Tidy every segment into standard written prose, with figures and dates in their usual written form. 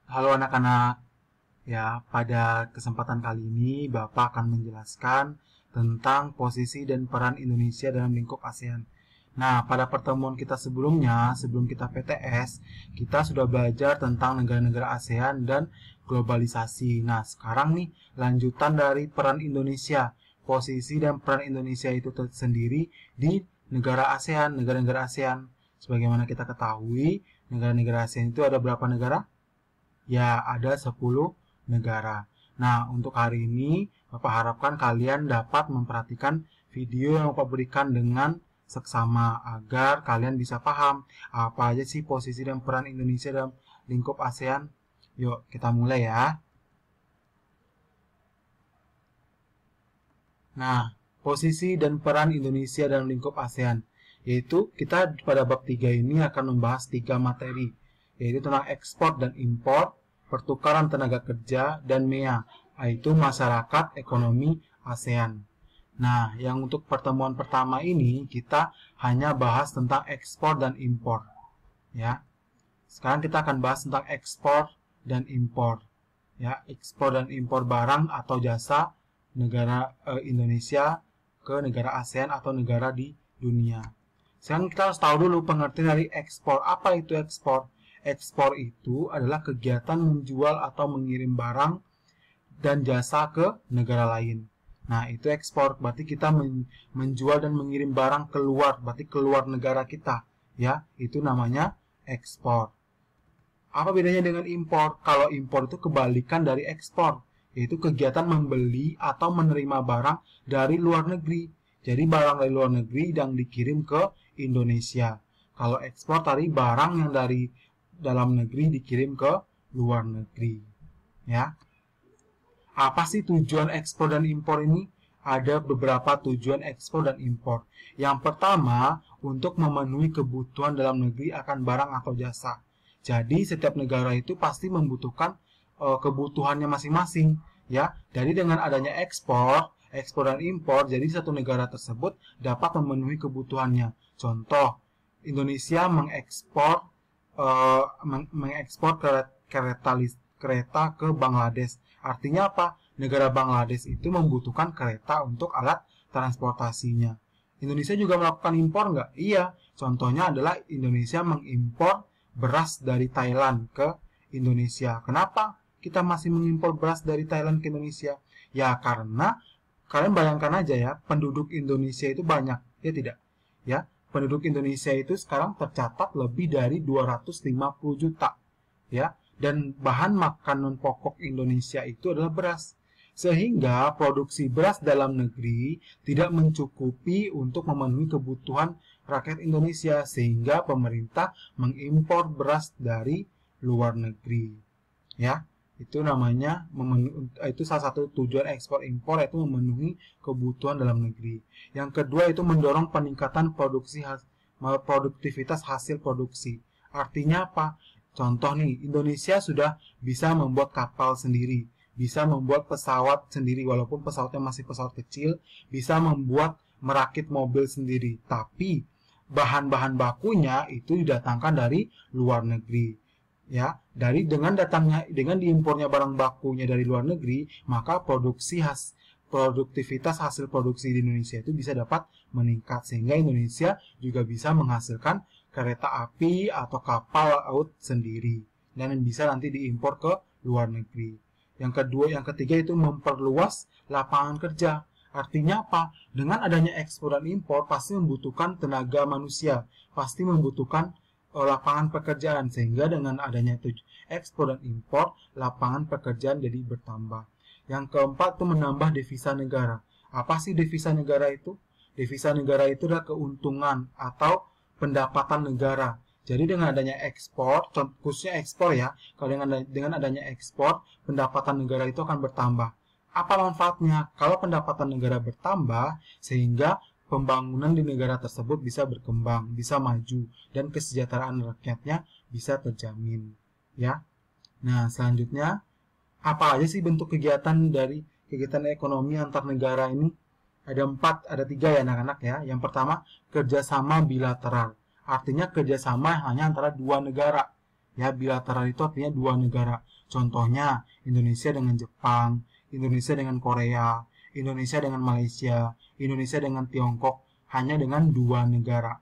Halo anak-anak, ya pada kesempatan kali ini Bapak akan menjelaskan tentang posisi dan peran Indonesia dalam lingkup ASEAN. Nah, pada pertemuan kita sebelumnya, sebelum kita PTS, kita sudah belajar tentang negara-negara ASEAN dan globalisasi. Nah, sekarang nih lanjutan dari peran Indonesia. Posisi dan peran Indonesia itu sendiri di negara ASEAN, negara-negara ASEAN. Sebagaimana kita ketahui, negara-negara ASEAN itu ada berapa negara? Ya, ada 10 negara. Nah, untuk hari ini, Bapak harapkan kalian dapat memperhatikan video yang Bapak berikan dengan seksama agar kalian bisa paham apa aja sih posisi dan peran Indonesia dalam lingkup ASEAN. Yuk, kita mulai ya. Nah, posisi dan peran Indonesia dalam lingkup ASEAN, yaitu kita pada bab 3 ini akan membahas 3 materi, yaitu tentang ekspor dan impor, pertukaran tenaga kerja, dan MEA, yaitu masyarakat ekonomi ASEAN. Nah, yang untuk pertemuan pertama ini kita hanya bahas tentang ekspor dan impor, ya. Sekarang kita akan bahas tentang ekspor dan impor, ya, ekspor dan impor barang atau jasa negara Indonesia ke negara ASEAN atau negara di dunia. Sekarang kita harus tahu dulu pengertian dari ekspor. Apa itu ekspor? Ekspor itu adalah kegiatan menjual atau mengirim barang dan jasa ke negara lain. Nah, itu ekspor. Berarti kita menjual dan mengirim barang keluar, berarti keluar negara kita. Ya, itu namanya ekspor. Apa bedanya dengan impor? Kalau impor itu kebalikan dari ekspor, yaitu kegiatan membeli atau menerima barang dari luar negeri. Jadi barang dari luar negeri yang dikirim ke Indonesia. Kalau ekspor tadi barang yang dari dalam negeri dikirim ke luar negeri. Ya. Apa sih tujuan ekspor dan impor ini? Ada beberapa tujuan ekspor dan impor. Yang pertama, untuk memenuhi kebutuhan dalam negeri akan barang atau jasa. Jadi setiap negara itu pasti membutuhkan kebutuhannya masing-masing, ya. Jadi dengan adanya ekspor dan impor, jadi satu negara tersebut dapat memenuhi kebutuhannya. Contoh, Indonesia mengekspor kereta ke Bangladesh. Artinya apa? Negara Bangladesh itu membutuhkan kereta untuk alat transportasinya. Indonesia juga melakukan impor nggak? Iya. Contohnya adalah Indonesia mengimpor beras dari Thailand ke Indonesia. Kenapa kita masih mengimpor beras dari Thailand ke Indonesia? Ya karena kalian bayangkan aja ya, penduduk Indonesia itu banyak, ya tidak? Ya, penduduk Indonesia itu sekarang tercatat lebih dari 250 juta, ya. Dan bahan makanan pokok Indonesia itu adalah beras. Sehingga produksi beras dalam negeri tidak mencukupi untuk memenuhi kebutuhan rakyat Indonesia, sehingga pemerintah mengimpor beras dari luar negeri. Ya, itu namanya itu salah satu tujuan ekspor impor, yaitu memenuhi kebutuhan dalam negeri. Yang kedua itu mendorong peningkatan produktivitas hasil produksi. Artinya apa? Contoh nih, Indonesia sudah bisa membuat kapal sendiri, bisa membuat pesawat sendiri, walaupun pesawatnya masih pesawat kecil, bisa merakit mobil sendiri, tapi bahan-bahan bakunya itu didatangkan dari luar negeri. Ya, dengan diimpornya barang bakunya dari luar negeri, maka produktivitas hasil produksi di Indonesia itu bisa dapat meningkat, sehingga Indonesia juga bisa menghasilkan kereta api atau kapal laut sendiri dan bisa nanti diimpor ke luar negeri. Yang ketiga itu memperluas lapangan kerja. Artinya apa? Dengan adanya ekspor dan impor pasti membutuhkan tenaga manusia, pasti membutuhkan lapangan pekerjaan, sehingga dengan adanya ekspor dan impor lapangan pekerjaan jadi bertambah. Yang keempat itu menambah devisa negara. Apa sih devisa negara itu? Devisa negara itu adalah keuntungan atau pendapatan negara. Jadi dengan adanya ekspor, khususnya ekspor ya, kalau dengan adanya ekspor, pendapatan negara itu akan bertambah. Apa manfaatnya? Kalau pendapatan negara bertambah, sehingga pembangunan di negara tersebut bisa berkembang, bisa maju, dan kesejahteraan rakyatnya bisa terjamin. Ya. Nah, selanjutnya, apa aja sih bentuk kegiatan dari kegiatan ekonomi antar negara ini? Ada tiga ya anak-anak ya. Yang pertama, kerjasama bilateral. Artinya kerjasama hanya antara dua negara. Ya, bilateral itu artinya dua negara. Contohnya Indonesia dengan Jepang, Indonesia dengan Korea, Indonesia dengan Malaysia, Indonesia dengan Tiongkok, hanya dengan dua negara.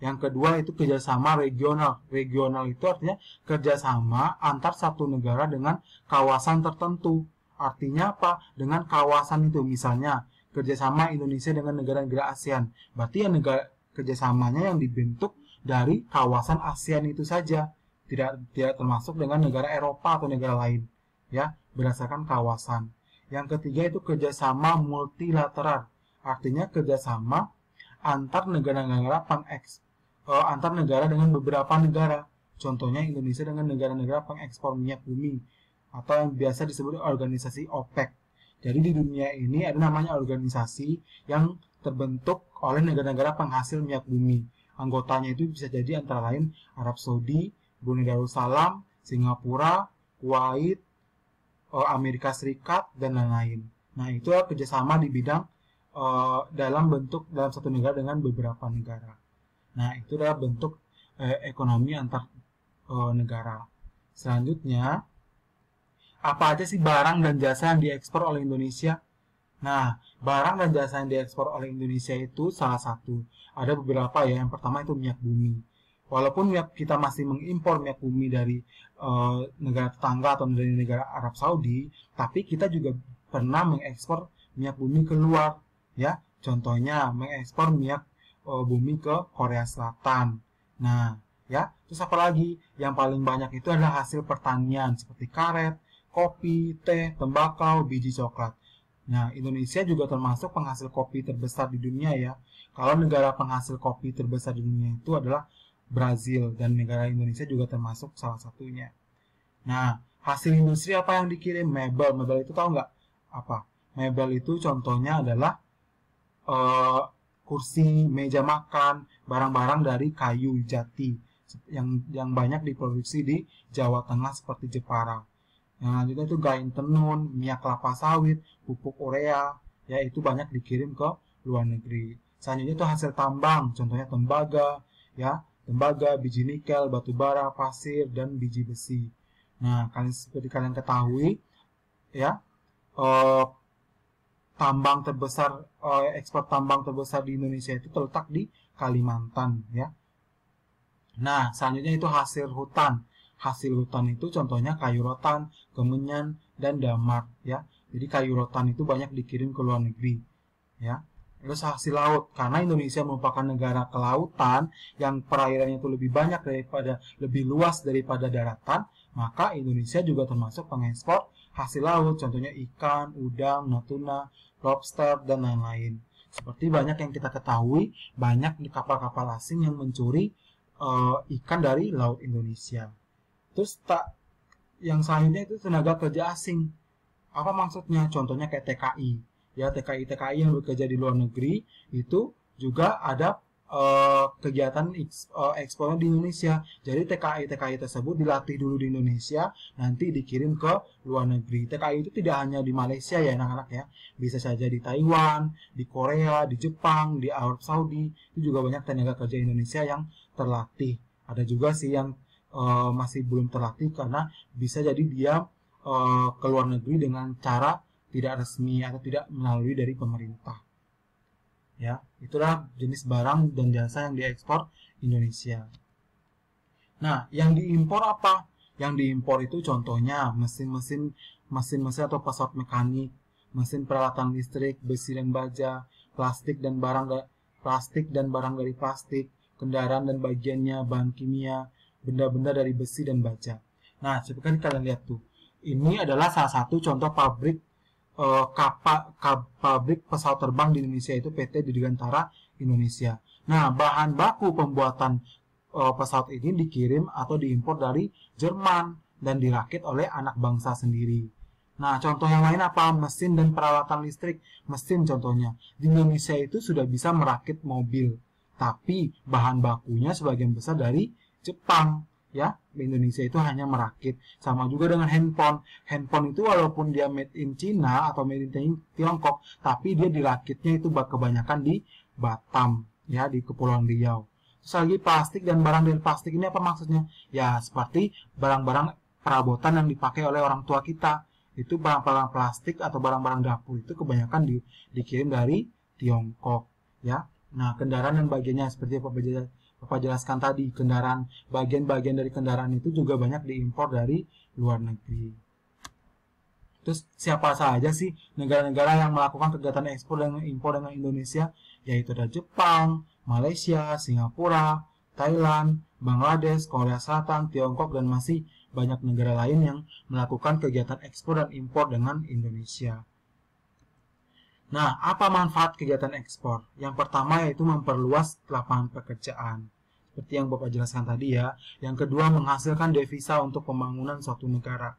Yang kedua itu kerjasama regional. Regional itu artinya kerjasama antar satu negara dengan kawasan tertentu. Artinya apa? Dengan kawasan itu, misalnya kerjasama Indonesia dengan negara-negara ASEAN. Berarti yang negara kerjasamanya yang dibentuk dari kawasan ASEAN itu saja, tidak termasuk dengan negara Eropa atau negara lain, ya, berdasarkan kawasan. Yang ketiga itu kerjasama multilateral, artinya kerjasama antar negara-negara antar negara dengan beberapa negara. Contohnya Indonesia dengan negara-negara pengekspor minyak bumi atau yang biasa disebut organisasi OPEC. Jadi di dunia ini ada namanya organisasi yang terbentuk oleh negara-negara penghasil minyak bumi. Anggotanya itu bisa jadi antara lain Arab Saudi, Brunei Darussalam, Singapura, Kuwait, Amerika Serikat, dan lain-lain. Nah, itu adalah kerjasama di bidang dalam satu negara dengan beberapa negara. Nah, itu adalah bentuk ekonomi antar negara. Selanjutnya, apa aja sih barang dan jasa yang diekspor oleh Indonesia? Nah, barang dan jasa yang diekspor oleh Indonesia itu salah satu. Ada beberapa ya. Yang pertama itu minyak bumi. Walaupun kita masih mengimpor minyak bumi dari negara tetangga atau dari negara Arab Saudi, tapi kita juga pernah mengekspor minyak bumi keluar, ya. Contohnya mengekspor minyak bumi ke Korea Selatan. Nah, ya. Terus apa lagi? Yang paling banyak itu adalah hasil pertanian seperti karet, kopi, teh, tembakau, biji coklat. Nah, Indonesia juga termasuk penghasil kopi terbesar di dunia ya. Kalau negara penghasil kopi terbesar di dunia itu adalah Brazil, dan negara Indonesia juga termasuk salah satunya. Nah, hasil industri apa yang dikirim? Mebel. Mebel itu tahu nggak apa? Mebel itu contohnya adalah kursi, meja makan, barang-barang dari kayu jati yang banyak diproduksi di Jawa Tengah seperti Jepara. Yang lanjutnya itu kain tenun, minyak kelapa sawit, pupuk urea, ya itu banyak dikirim ke luar negeri. Selanjutnya itu hasil tambang, contohnya tembaga, ya, tembaga, biji nikel, batu bara, pasir, dan biji besi. Nah, seperti kalian ketahui, ya, ekspor tambang terbesar di Indonesia itu terletak di Kalimantan, ya. Nah, selanjutnya itu hasil hutan. Hasil hutan itu contohnya kayu rotan, kemenyan, dan damar, ya. Jadi kayu rotan itu banyak dikirim ke luar negeri, ya. Terus hasil laut, karena Indonesia merupakan negara kelautan yang perairannya itu lebih luas daripada daratan, maka Indonesia juga termasuk pengekspor hasil laut, contohnya ikan, udang, natuna, lobster, dan lain-lain. Seperti banyak yang kita ketahui, banyak kapal-kapal asing yang mencuri ikan dari laut Indonesia. Terus yang selanjutnya itu tenaga kerja asing. Apa maksudnya? Contohnya kayak TKI. Ya, TKI yang bekerja di luar negeri itu juga ada kegiatan ekspornya di Indonesia. Jadi TKI tersebut dilatih dulu di Indonesia, nanti dikirim ke luar negeri. TKI itu tidak hanya di Malaysia ya anak-anak ya, bisa saja di Taiwan, di Korea, di Jepang, di Arab Saudi. Itu juga banyak tenaga kerja Indonesia yang terlatih. Ada juga sih yang masih belum terlatih karena bisa jadi dia ke luar negeri dengan cara tidak resmi atau tidak melalui dari pemerintah. Ya, itulah jenis barang dan jasa yang diekspor Indonesia. Nah, yang diimpor apa? Yang diimpor itu contohnya mesin-mesin atau pesawat mekanik, mesin peralatan listrik, besi dan baja, plastik dan barang dari plastik, kendaraan dan bagiannya, bahan kimia, benda-benda dari besi dan baja. Nah, seperti kalian lihat tuh. Ini adalah salah satu contoh pabrik pesawat terbang di Indonesia, itu PT Dirgantara Indonesia. Nah, bahan baku pembuatan pesawat ini dikirim atau diimpor dari Jerman dan dirakit oleh anak bangsa sendiri. Nah, contoh yang lain apa? Mesin dan peralatan listrik. Mesin contohnya. Di Indonesia itu sudah bisa merakit mobil, tapi bahan bakunya sebagian besar dari Jepang. Ya, di Indonesia itu hanya merakit. Sama juga dengan handphone. Handphone itu walaupun dia made in China atau made in Tiongkok, tapi dia dirakitnya itu kebanyakan di Batam, ya, di Kepulauan Riau. Terus lagi plastik dan barang dari plastik ini apa maksudnya? Ya seperti barang-barang perabotan yang dipakai oleh orang tua kita. Itu barang-barang plastik atau barang-barang dapur itu kebanyakan dikirim dari Tiongkok, ya. Nah, kendaraan dan bagiannya seperti Bapak jelaskan tadi, kendaraan, bagian-bagian dari kendaraan itu juga banyak diimpor dari luar negeri. Terus siapa saja sih negara-negara yang melakukan kegiatan ekspor dan impor dengan Indonesia? Yaitu ada Jepang, Malaysia, Singapura, Thailand, Bangladesh, Korea Selatan, Tiongkok, dan masih banyak negara lain yang melakukan kegiatan ekspor dan impor dengan Indonesia. Nah, apa manfaat kegiatan ekspor? Yang pertama yaitu memperluas lapangan pekerjaan. Seperti yang Bapak jelaskan tadi ya. Yang kedua, menghasilkan devisa untuk pembangunan suatu negara.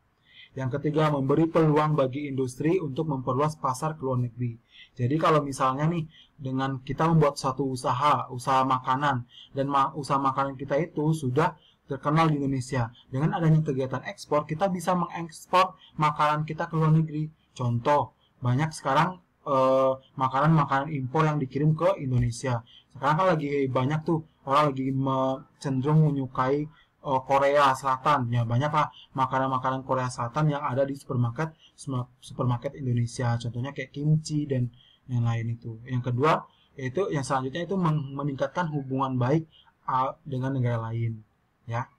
Yang ketiga, memberi peluang bagi industri untuk memperluas pasar ke luar negeri. Jadi kalau misalnya nih, dengan kita membuat suatu usaha makanan, dan usaha makanan kita itu sudah terkenal di Indonesia. Dengan adanya kegiatan ekspor, kita bisa mengekspor makanan kita ke luar negeri. Contoh, banyak sekarang makanan-makanan impor yang dikirim ke Indonesia. Sekarang kan lagi banyak tuh orang lagi cenderung menyukai Korea Selatan. Ya banyaklah makanan-makanan Korea Selatan yang ada di supermarket Indonesia. Contohnya kayak kimchi dan yang lain itu. Yang kedua, yaitu yang selanjutnya itu meningkatkan hubungan baik dengan negara lain. Ya.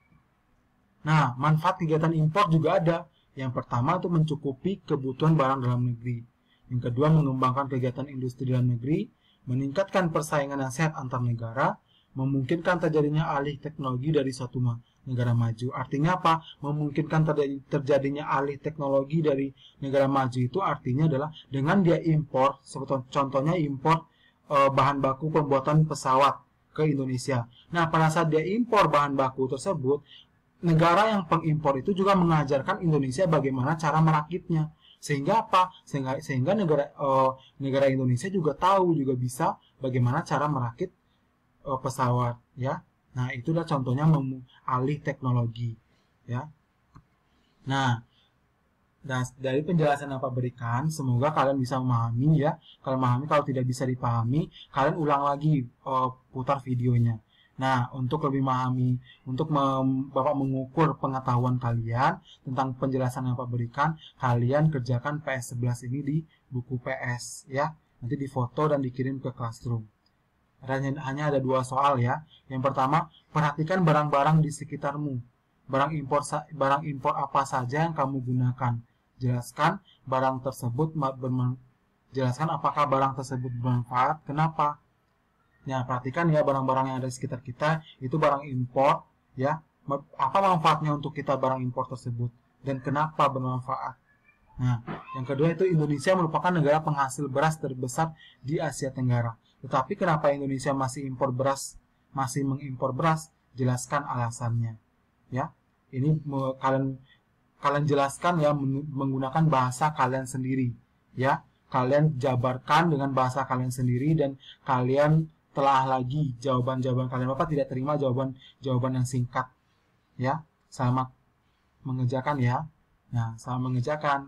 Nah, manfaat kegiatan impor juga ada. Yang pertama itu mencukupi kebutuhan barang dalam negeri. Yang kedua, mengembangkan kegiatan industri dalam negeri, meningkatkan persaingan yang sehat antar negara, memungkinkan terjadinya alih teknologi dari suatu negara maju. Artinya apa? Memungkinkan terjadinya alih teknologi dari negara maju itu artinya adalah dengan dia impor, contohnya impor bahan baku pembuatan pesawat ke Indonesia. Nah, pada saat dia impor bahan baku tersebut, negara yang pengimpor itu juga mengajarkan Indonesia bagaimana cara merakitnya. Sehingga apa? Sehingga negara Indonesia juga tahu, juga bisa bagaimana cara merakit pesawat, ya. Nah, itulah contohnya alih teknologi, ya. Nah, dari penjelasan yang Pak berikan, semoga kalian bisa memahami, ya. Kalau memahami, kalau tidak bisa dipahami, kalian ulang lagi putar videonya. Nah, untuk lebih memahami, untuk Bapak mengukur pengetahuan kalian tentang penjelasan yang Bapak berikan, kalian kerjakan PS11 ini di buku PS, ya. Nanti difoto dan dikirim ke Classroom. Hanya ada 2 soal, ya. Yang pertama, perhatikan barang-barang di sekitarmu. Barang impor apa saja yang kamu gunakan. Jelaskan jelaskan apakah barang tersebut bermanfaat, kenapa. Nah, perhatikan ya barang-barang yang ada di sekitar kita itu barang impor, ya. Apa manfaatnya untuk kita barang impor tersebut dan kenapa bermanfaat. Nah, yang kedua itu Indonesia merupakan negara penghasil beras terbesar di Asia Tenggara. Tetapi kenapa Indonesia masih mengimpor beras? Jelaskan alasannya. Ya. Ini kalian jelaskan ya menggunakan bahasa kalian sendiri, ya. Kalian jabarkan dengan bahasa kalian sendiri dan kalian telah lagi jawaban-jawaban kalian. Bapak tidak terima jawaban yang singkat, ya. Selamat mengerjakan, ya. Nah, selamat mengerjakan.